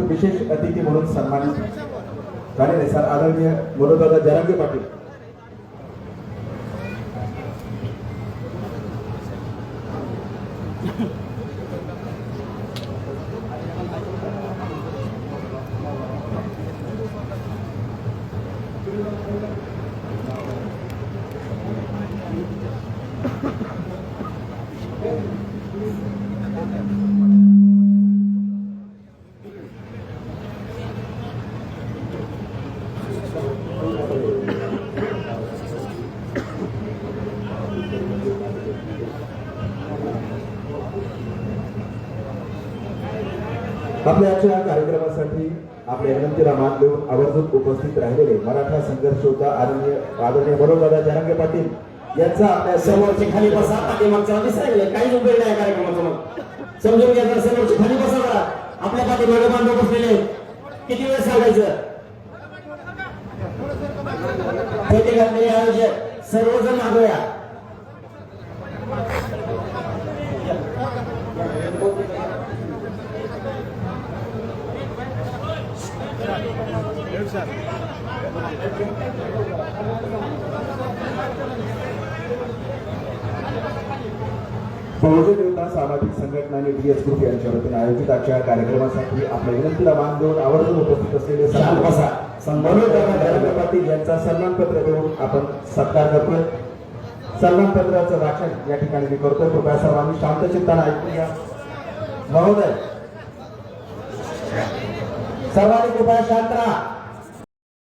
विशेष अतिथी म्हणून सन्मानित झालेले सर आदरणीय मनोजदादा जरांगे पाटील। आपल्या आजच्या कार्यक्रमासाठी आपल्या विनंतीला मान देऊन आवर्जून उपस्थित राहिलेले मराठा संघर्ष योद्धा आदरणीय मनोजदादा जरांगे पाटील यांचा आपल्या समोरची खाली बसा पाठीमागच्या दिसायला काही उपयोग नाही कार्यक्रमाचा मग समजून घ्या जर समोरची खाली बसा करा आपल्या पाठीमागे बांधव बसलेले किती वेळ सांगायचं सर्वजण मागूया बहुजन योद्धा सामाजिक संघटना आणि डीएस ग्रुप यांच्या वतीने आयोजित आजच्या कार्यक्रमासाठी आपल्या विनंतीला मान देऊन आवर्जून उपस्थित असलेले मनोजदादा जरांगे पाटील यांचा सन्मान पत्र देऊन आपण सत्कार करतोय। सन्मान पत्राचं वाचन या ठिकाणी मी करतोय। कृपया सर्वांनी शांतचित्ताने ऐकून घ्या। महोदय सर्वांनी कृपया शांत राहा।